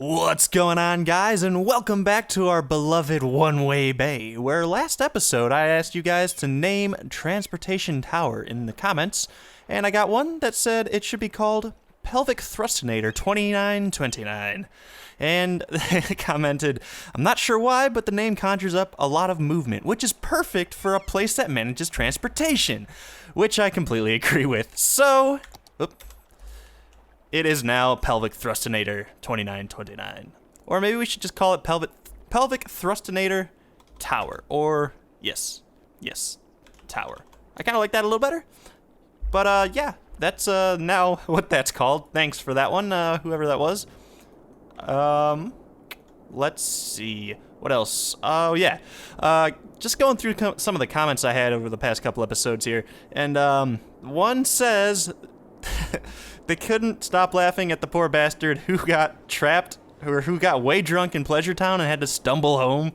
What's going on, guys, and welcome back to our beloved One-Way Bay, where last episode I asked you guys to name Transportation Tower in the comments, and I got one that said it should be called Pelvic Thrustinator 2929. And they commented, I'm not sure why, but the name conjures up a lot of movement, which is perfect for a place that manages transportation, which I completely agree with. So, it is now Pelvic Thrustinator 2929. Or maybe we should just call it Pelvic Thrustinator Tower. Or, yes, Tower. I kind of like that a little better. But, yeah, that's now what that's called. Thanks for that one, whoever that was. Let's see. What else? Oh, yeah. Just going through some of the comments I had over the past couple episodes here. And, one says they couldn't stop laughing at the poor bastard who got trapped, or who got way drunk in Pleasure Town and had to stumble home.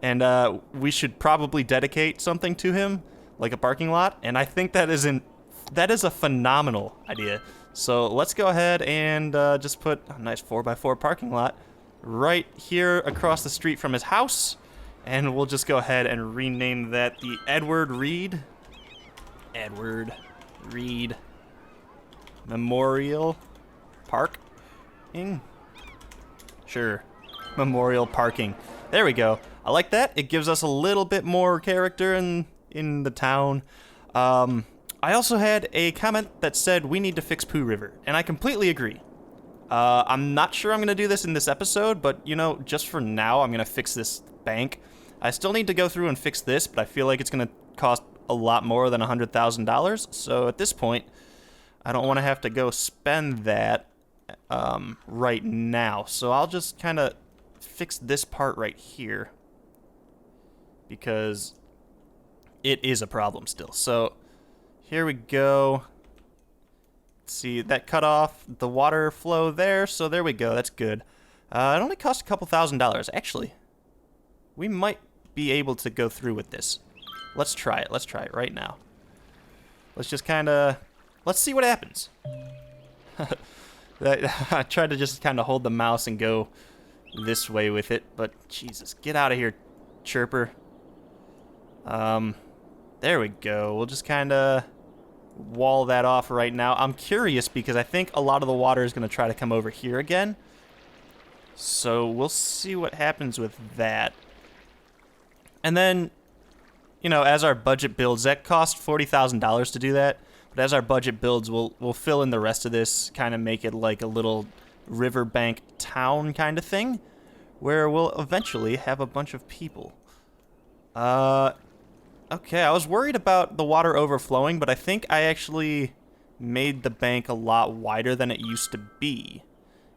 And, we should probably dedicate something to him, like a parking lot. And I think that is a phenomenal idea. So let's go ahead and just put a nice 4x4 parking lot right here across the street from his house. And we'll just go ahead and rename that the Edward Reed Memorial Parking? Sure. Memorial Parking. There we go. I like that. It gives us a little bit more character in the town. I also had a comment that said we need to fix Pooh River, and I completely agree. I'm not sure I'm going to do this in this episode, but, you know, just for now, I'm going to fix this bank. I still need to go through and fix this, but I feel like it's going to cost a lot more than $100,000, so at this point, I don't want to have to go spend that right now. So I'll just kind of fix this part right here, because it is a problem still. So here we go. Let's see, that cut off the water flow there, so there we go, that's good. It only cost a couple $1,000s. Actually, we might be able to go through with this. Let's try it right now. Let's just kind of, let's see what happens. I tried to just kind of hold the mouse and go this way with it, but Jesus, get out of here, chirper. There we go, we'll just kind of wall that off right now. I'm curious because I think a lot of the water is going to try to come over here again. So we'll see what happens with that. And then, you know, as our budget builds, that cost $40,000 to do that. But as our budget builds, we'll fill in the rest of this, kind of make it like a little riverbank town kind of thing, where we'll eventually have a bunch of people. Okay, I was worried about the water overflowing, but I think I actually made the bank a lot wider than it used to be.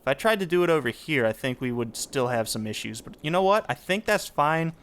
If I tried to do it over here, I think we would still have some issues. But you know what? I think that's fine.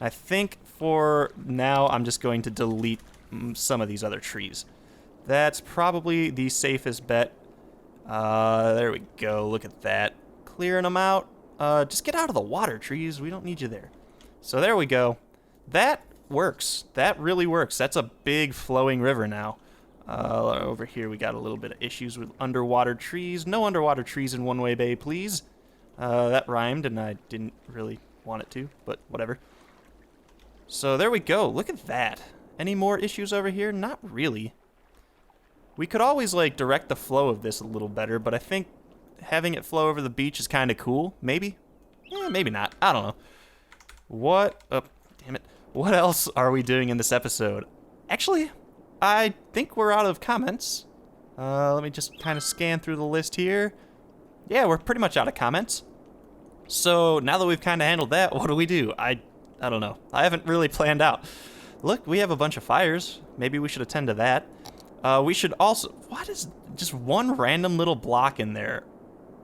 I think for now, I'm just going to delete some of these other trees. That's probably the safest bet. There we go. Look at that. Clearing them out. Just get out of the water, trees. We don't need you there. So there we go. That works. That really works. That's a big flowing river now. Over here we got a little bit of issues with underwater trees. No underwater trees in One-Way Bay, please. That rhymed and I didn't really want it to, but whatever. So there we go. Look at that. Any more issues over here? Not really. We could always like direct the flow of this a little better, but I think having it flow over the beach is kind of cool. Maybe? Yeah, maybe not. I don't know. What? Oh, damn it. What else are we doing in this episode? Actually, I think we're out of comments. Let me just kind of scan through the list here. Yeah, we're pretty much out of comments. So now that we've kind of handled that, what do we do? I don't know. I haven't really planned out. Look, we have a bunch of fires. Maybe we should attend to that. We should also... What is... Just one random little block in there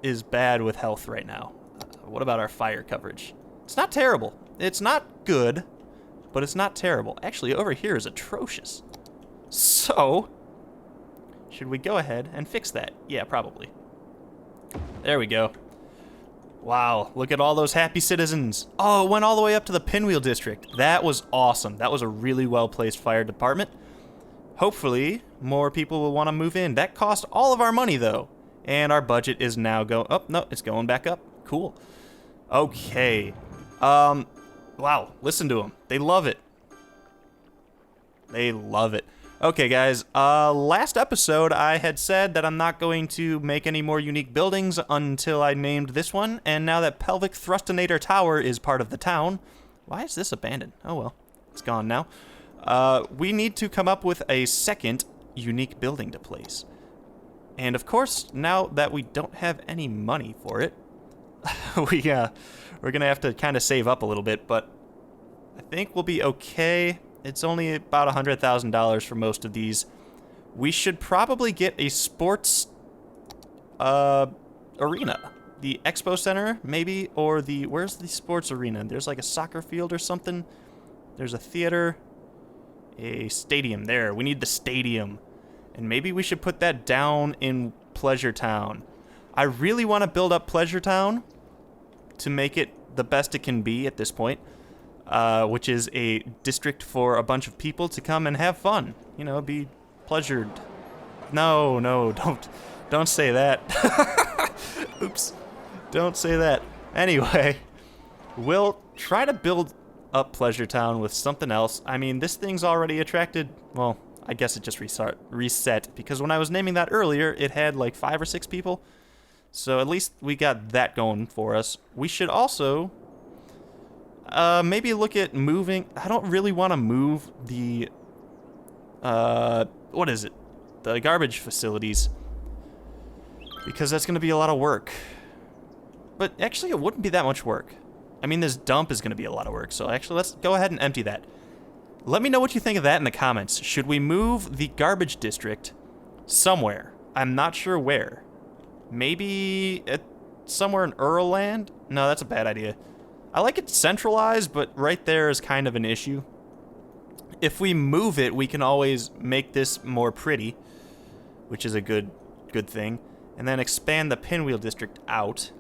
is bad with health right now. What about our fire coverage? It's not terrible. It's not good, but it's not terrible. Actually, over here is atrocious. So, should we go ahead and fix that? Yeah, probably. There we go. Wow, look at all those happy citizens. Oh, it went all the way up to the Pinwheel District. That was awesome. That was a really well-placed fire department. Hopefully, more people will want to move in. That cost all of our money, though. And our budget is now going... Oh, no, it's going back up. Cool. Okay. Wow, listen to them. They love it. They love it. Okay, guys, last episode I had said that I'm not going to make any more unique buildings until I named this one, and now that Pelvic Thrustinator Tower is part of the town... Why is this abandoned? Oh, well, it's gone now. We need to come up with a second unique building to place. And of course, now that we don't have any money for it, we're gonna have to kind of save up a little bit, but I think we'll be okay. It's only about $100,000 for most of these. We should probably get a sports arena. The Expo Center, maybe, or the... Where's the sports arena? There's like a soccer field or something. There's a theater. A stadium there. We need the stadium. And maybe we should put that down in Pleasure Town. I really want to build up Pleasure Town to make it the best it can be at this point, which is a district for a bunch of people to come and have fun. You know, be pleasured. No, don't say that. Oops. Don't say that. Anyway, we'll try to build up Pleasure Town with something else. I mean, this thing's already attracted... Well, I guess it just reset, because when I was naming that earlier, it had like 5 or 6 people. So at least we got that going for us. We should also maybe look at moving... I don't really want to move the... what is it? The garbage facilities. Because that's going to be a lot of work. But actually, it wouldn't be that much work. I mean, this dump is going to be a lot of work. So actually, let's go ahead and empty that. Let me know what you think of that in the comments. Should we move the garbage district somewhere? I'm not sure where. Maybe somewhere in Earlland? No, that's a bad idea. I like it centralized, but right there is kind of an issue. If we move it, we can always make this more pretty, which is a good thing. And then expand the Pinwheel District out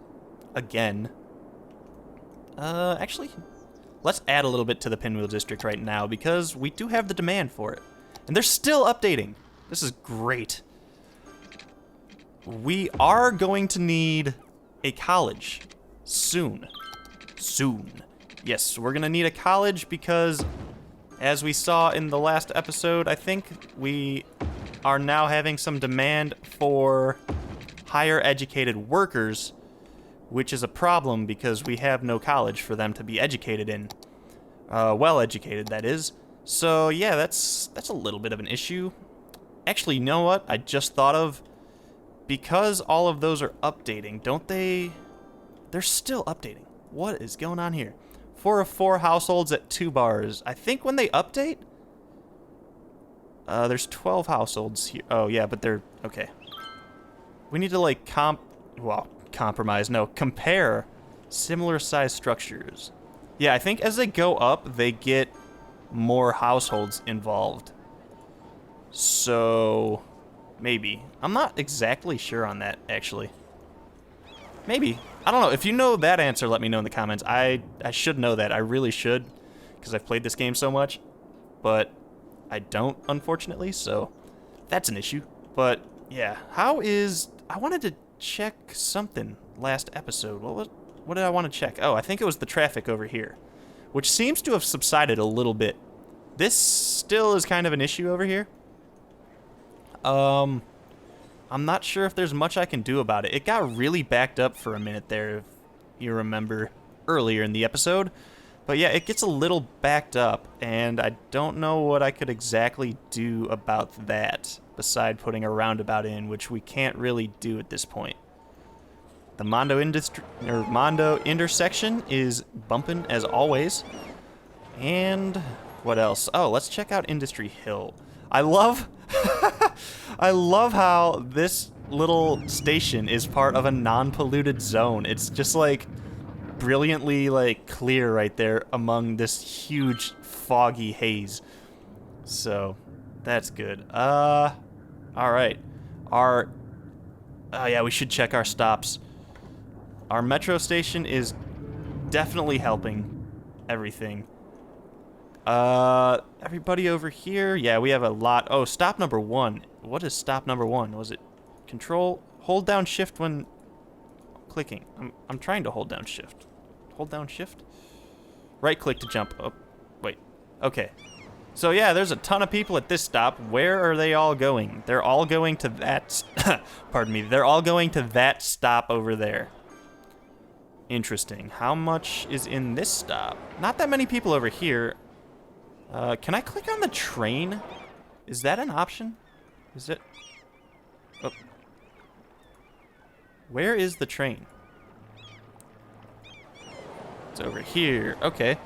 again. Actually... Let's add a little bit to the Pinwheel District right now, because we do have the demand for it. And they're still updating. This is great. We are going to need a college soon. Soon. Yes, we're going to need a college because, as we saw in the last episode, I think we are now having some demand for higher educated workers, which is a problem because we have no college for them to be educated in. Well educated, that is. So yeah, that's a little bit of an issue. Actually, you know what? I just thought of, because all of those are updating, don't they? They're still updating. What is going on here? 4 of 4 households at 2 bars. I think when they update, there's 12 households here. Oh yeah, but they're okay. We need to like compromise. No, compare similar size structures. Yeah, I think as they go up, they get more households involved. So, maybe. I'm not exactly sure on that, actually. Maybe. I don't know. If you know that answer, let me know in the comments. I should know that. I really should, because I've played this game so much. But I don't, unfortunately, so that's an issue. But, yeah. How is... I wanted to check something last episode. What did I want to check? Oh, I think it was the traffic over here, which seems to have subsided a little bit. This still is kind of an issue over here. I'm not sure if there's much I can do about it. It got really backed up for a minute there, if you remember earlier in the episode. But yeah, it gets a little backed up, and I don't know what I could exactly do about that, beside putting a roundabout in, which we can't really do at this point. The Mondo intersection is bumping as always. And what else? Oh, let's check out Industry Hill. I love I love how this little station is part of a non-polluted zone. It's just like brilliantly like clear right there among this huge foggy haze. So, that's good. All right. Oh yeah, we should check our stops. Our metro station is definitely helping everything. Everybody over here? Yeah, we have a lot. Oh, stop number 1. What is stop number 1? Was it control? hold down shift when clicking. I'm trying to hold down shift. Hold down shift? Right click to jump. Oh, wait. Okay. So yeah, there's a ton of people at this stop. Where are they all going? They're all going to that... pardon me. They're all going to that stop over there. Interesting. How much is in this stop? Not that many people over here. Can I click on the train? Is that an option? Is it? Oh. Where is the train? It's over here. Okay.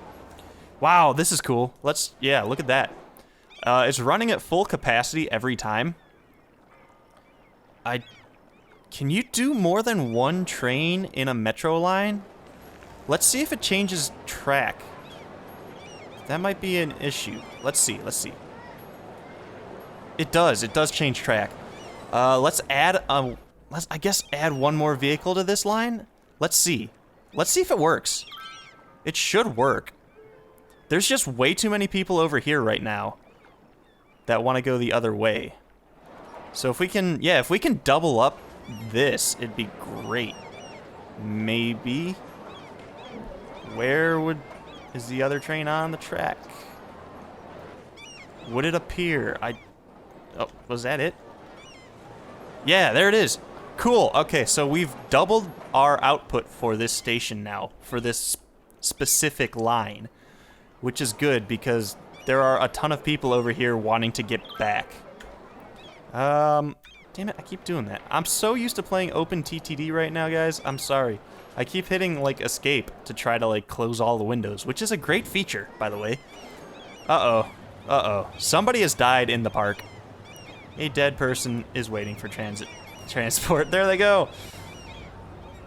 Wow, this is cool. Yeah, look at that. It's running at full capacity every time. Can you do more than one train in a metro line? Let's see if it changes track. That might be an issue. Let's see. It does change track. Let's add, I guess add one more vehicle to this line. Let's see if it works. It should work. There's just way too many people over here right now that want to go the other way. So if we can, yeah, if we can double up this, it'd be great. Maybe. Where is the other train on the track? Would it appear? Oh, was that it? Yeah, there it is. Cool. Okay, so we've doubled our output for this station now, for this specific line, which is good because there are a ton of people over here wanting to get back. Damn it, I keep doing that. I'm so used to playing OpenTTD right now, guys. I'm sorry. I keep hitting, like, escape to try to, like, close all the windows, which is a great feature, by the way. Uh-oh. Somebody has died in the park. A dead person is waiting for transport. There they go.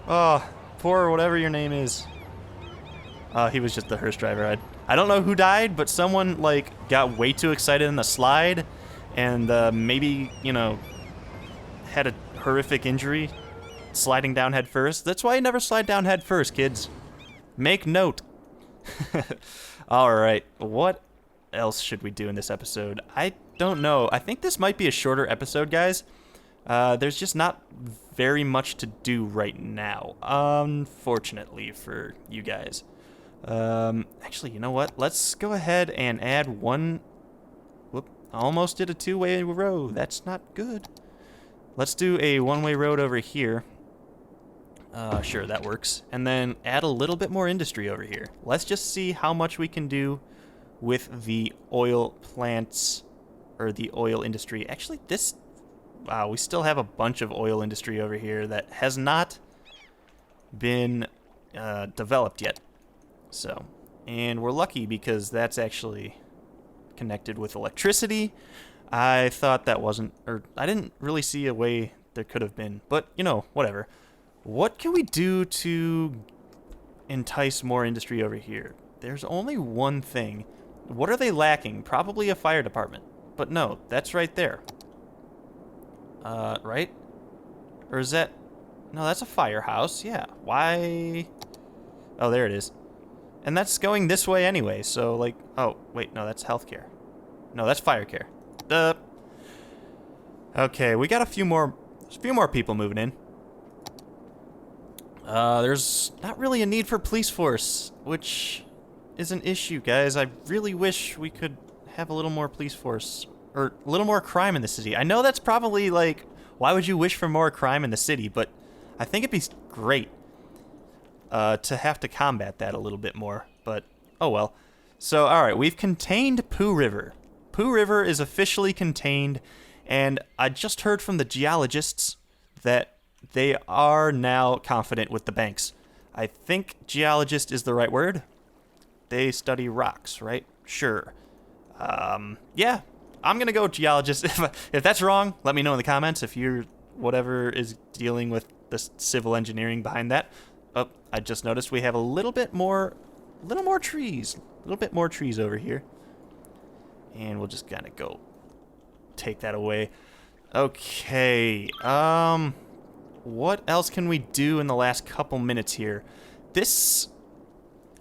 Oh, poor whatever your name is. He was just the hearse driver. I don't know who died, but someone, like, got way too excited in the slide and maybe, you know, had a horrific injury sliding down head first. That's why you never slide down head first, kids. Make note. All right, what else should we do in this episode? I don't know. I think this might be a shorter episode, guys. There's just not very much to do right now, unfortunately for you guys. Actually, you know what? Let's go ahead and add one. Whoop, almost did a two-way road. That's not good. Let's do a one-way road over here. Sure, that works. And then add a little bit more industry over here. Let's just see how much we can do with the oil plants, or the oil industry. Actually, wow, we still have a bunch of oil industry over here that has not been developed yet. So, and we're lucky because that's actually connected with electricity. I thought that wasn't, or I didn't really see a way there could have been, but, you know, whatever. What can we do to entice more industry over here? There's only one thing. What are they lacking? Probably a fire department. But no, that's right there. Right? Or is that... No, that's a firehouse. Yeah. Why... Oh, there it is. And that's going this way anyway, so, like... Oh, wait, no, that's healthcare. No, that's fire care. Okay, we got a few more people moving in. There's not really a need for police force, which is an issue, guys. I really wish we could have a little more police force, or a little more crime in the city. I know that's probably, like, why would you wish for more crime in the city, but I think it'd be great to have to combat that a little bit more, but oh well. So, alright, we've contained Pooh River. Pooh River is officially contained, and I just heard from the geologists that they are now confident with the banks. I think geologist is the right word. They study rocks, right? Sure. Yeah, I'm gonna go geologist. If that's wrong, let me know in the comments. If you're whatever is dealing with the civil engineering behind that. Oh, I just noticed we have a little bit more trees. A little bit more trees over here. And we'll just kind of go take that away. Okay, what else can we do in the last couple minutes here? This,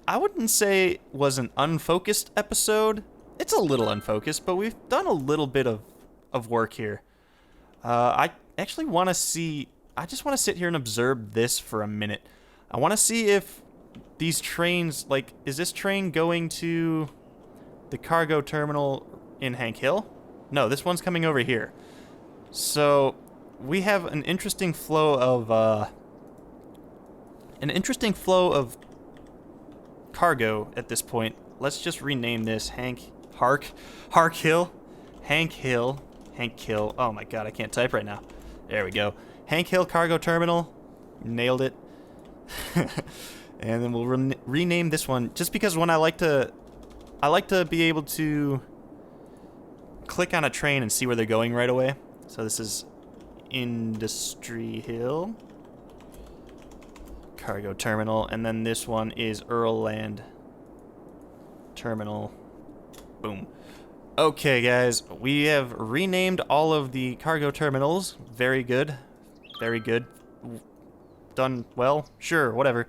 I wouldn't say was an unfocused episode. It's a little unfocused, but we've done a little bit of work here. I actually want to see I just want to sit here and observe this for a minute. I want to see if these trains, like, is this train going to the cargo terminal in Hank Hill? No, this one's coming over here. So we have an interesting flow of cargo at this point. Let's just rename this Hark Hill. Hank Hill. Oh my god, I can't type right now. There we go. Hank Hill Cargo Terminal. Nailed it. And then we'll rename this one just because when I like to be able to click on a train and see where they're going right away. So this is Industry Hill Cargo Terminal, and then this one is Earlland Terminal. Boom. Okay, guys, we have renamed all of the cargo terminals. Very good. Very good. Done well? Sure, whatever.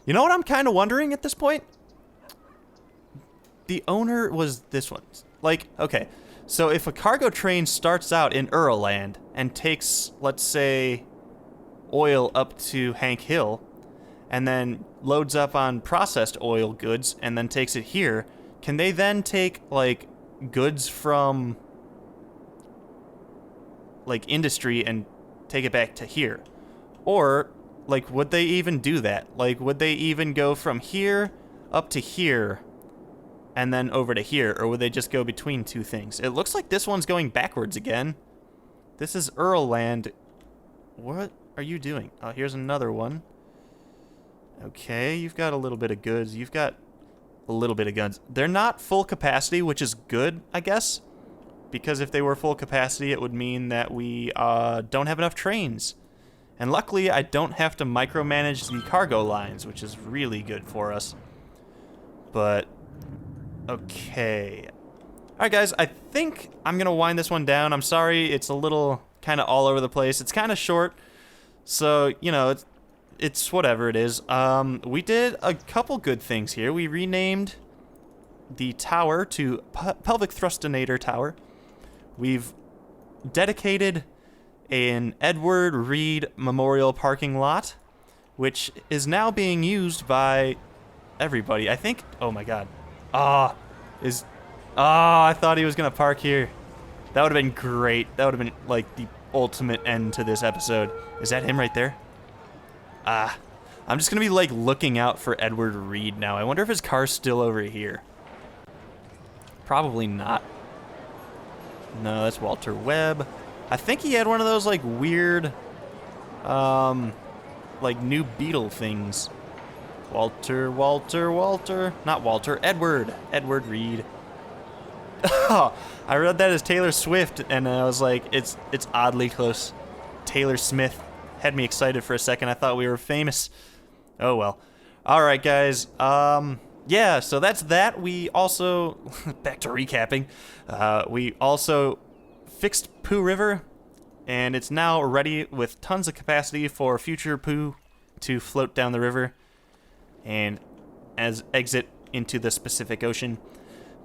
You know what I'm kind of wondering at this point? The owner was this one. Like, okay, so if a cargo train starts out in Earlland and takes, let's say, oil up to Hank Hill, and then loads up on processed oil goods and then takes it here, can they then take, like, goods from, like, industry and take it back to here? Or, like, would they even do that? Like, would they even go from here up to here and then over to here? Or would they just go between two things? It looks like this one's going backwards again. This is Earlland. What are you doing? Oh, here's another one. Okay, you've got a little bit of goods. You've got a little bit of guns. They're not full capacity, which is good, I guess. Because if they were full capacity, it would mean that we don't have enough trains. And luckily, I don't have to micromanage the cargo lines, which is really good for us. But, okay. Alright, guys, I think I'm going to wind this one down. I'm sorry, it's a little kind of all over the place. It's kind of short, so, you know, it's whatever it is. We did a couple good things here. We renamed the tower to Pelvic Thrustinator Tower. We've dedicated an Edward Reed Memorial parking lot, which is now being used by everybody. I think, oh my god. I thought he was gonna park here. That would have been great. That would have been like the ultimate end to this episode. Is that him right there? I'm just gonna be like looking out for Edward Reed now. I wonder if his car's still over here. Probably not. No, that's Walter Webb. I think he had one of those like weird, like new Beetle things. Walter. Not Walter, Edward Reed. I read that as Taylor Swift, and I was like, it's oddly close. Taylor Smith had me excited for a second. I thought we were famous. Oh well. All right, guys. Yeah. So that's that. We also back to recapping. We also fixed Pooh River, and it's now ready with tons of capacity for future Pooh to float down the river and as exit into the Pacific Ocean.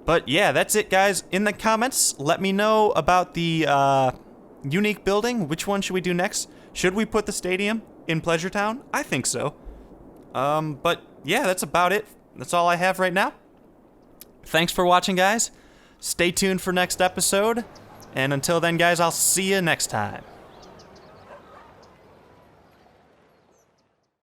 But yeah, that's it, guys. In the comments, let me know about the unique building. Which one should we do next? Should we put the stadium in Pleasure Town? I think so. But yeah, that's about it. That's all I have right now. Thanks for watching, guys. Stay tuned for next episode. And until then, guys, I'll see you next time.